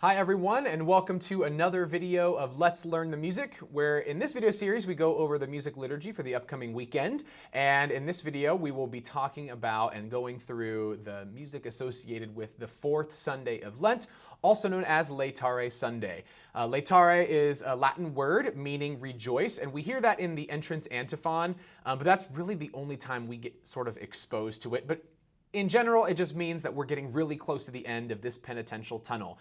Hi everyone, and welcome to another video of Let's Learn the Music, where in this video series we go over the music liturgy for the upcoming weekend. And in this video we will be talking about and going through the music associated with the fourth Sunday of Lent, also known as Laetare Sunday. Laetare is a Latin word meaning rejoice, and we hear that in the entrance antiphon, but that's really the only time we get sort of exposed to it. But in general, it just means that we're getting really close to the end of this penitential tunnel.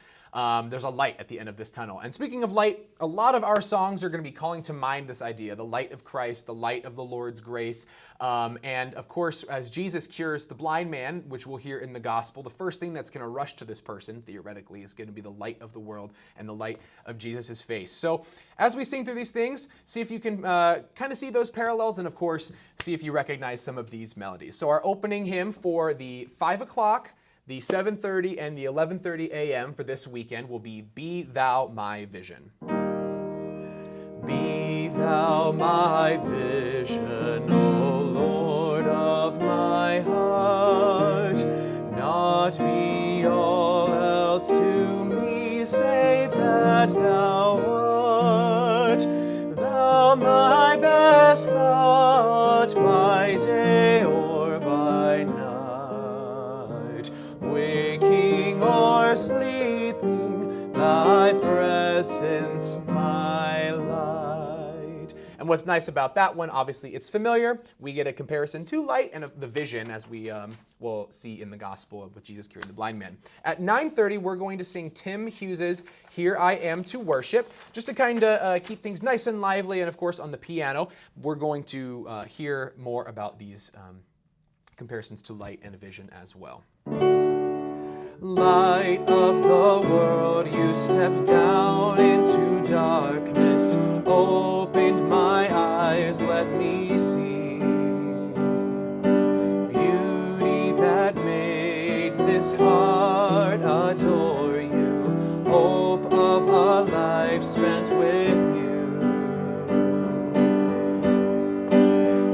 There's a light at the end of this tunnel. And speaking of light, a lot of our songs are going to be calling to mind this idea, the light of Christ, the light of the Lord's grace. And of course, as Jesus cures the blind man, which we'll hear in the gospel, the first thing that's going to rush to this person, theoretically, is going to be the light of the world and the light of Jesus' face. So as we sing through these things, see if you can kind of see those parallels, and of course, see if you recognize some of these melodies. So our opening hymn for the 5 o'clock, the 7:30, and the 11:30 a.m. for this weekend will be Be Thou My Vision. Be Thou my vision, O Lord of my heart, not me all else to me, save that Thou art. Thou my best thought by day or by night, waking or sleeping, Thy presence my light. And what's nice about that one, obviously it's familiar. We get a comparison to light and the vision, as we will see in the gospel with Jesus curing the blind man. At 9:30, we're going to sing Tim Hughes's Here I Am to Worship, just to kind of keep things nice and lively. And of course, on the piano, we're going to hear more about these comparisons to light and vision as well. Light of the world, you stepped down into darkness, opened my eyes, let me see beauty that made this heart adore you, hope of a life spent with you.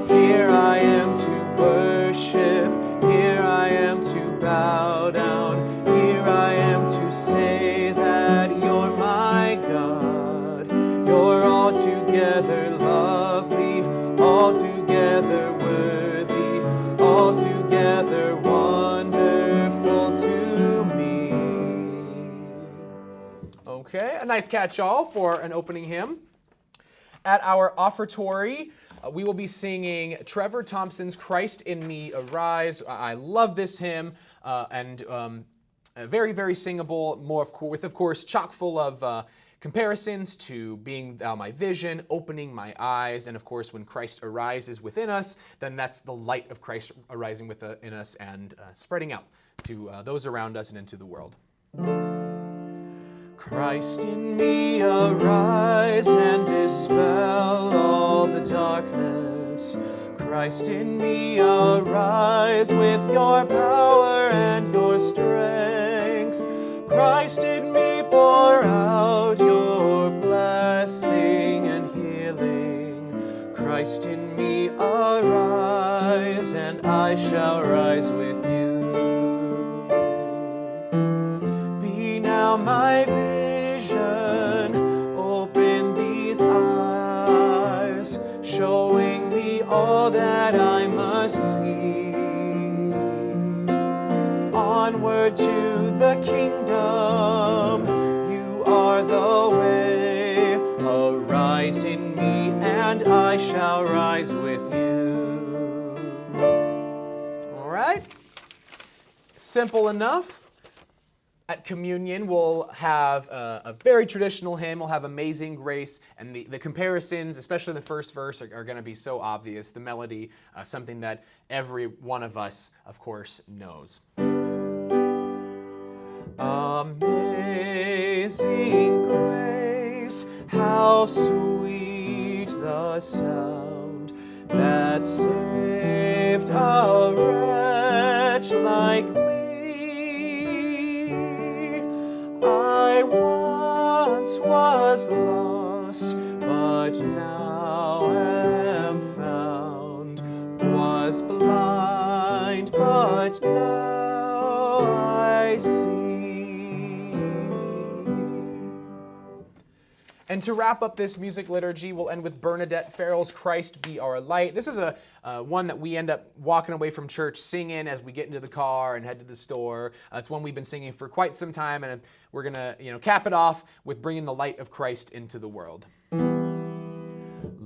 Here I am to worship, here I am to bow down, here I am to say that you're my God. You're altogether lovely, altogether worthy, altogether wonderful to me. Okay, a nice catch-all for an opening hymn. At our offertory, we will be singing Trevor Thompson's Christ in Me Arise. I love this hymn, and very, very singable, with, of course, chock full of comparisons to being thou my vision, opening my eyes, and of course, when Christ arises within us, then that's the light of Christ arising within us and spreading out to those around us and into the world. Christ in me arise and dispel all the darkness. Christ in me arise with your power and your strength. Christ in me pour out your blessing and healing. Christ in me arise, and I shall rise with you. Be now my vision, open these eyes, showing me all that I must see. Onward to the kingdom, you are the way. Arise in me, and I shall rise with you. All right, simple enough. At communion, we'll have a very traditional hymn. We'll have Amazing Grace, and the comparisons, especially the first verse, are going to be so obvious. The melody, something that every one of us, of course, knows. Amazing grace, how sweet the sound that saved a wretch like me. I once was lost, but now am found, was blind, but now I see. And to wrap up this music liturgy, we'll end with Bernadette Farrell's Christ Be Our Light. This is a one that we end up walking away from church singing as we get into the car and head to the store. It's one we've been singing for quite some time, and we're going to cap it off with bringing the light of Christ into the world.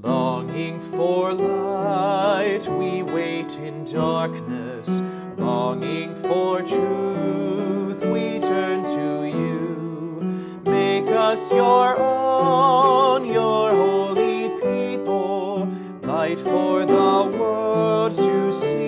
Longing for light, we wait in darkness. Longing for truth, we turn to you. Make us your own, your holy people, light for the world to see.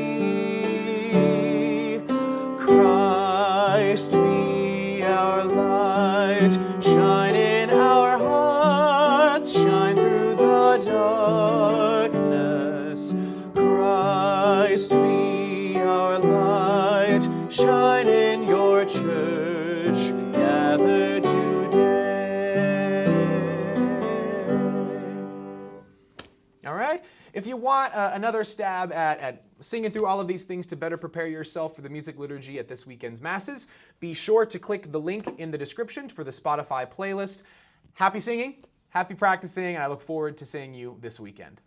Christ be our light, shine in our hearts, shine through the darkness. Christ be our light, shine in your church, gathered today. All right? If you want another stab at singing through all of these things to better prepare yourself for the music liturgy at this weekend's Masses, be sure to click the link in the description for the Spotify playlist. Happy singing, happy practicing, and I look forward to seeing you this weekend.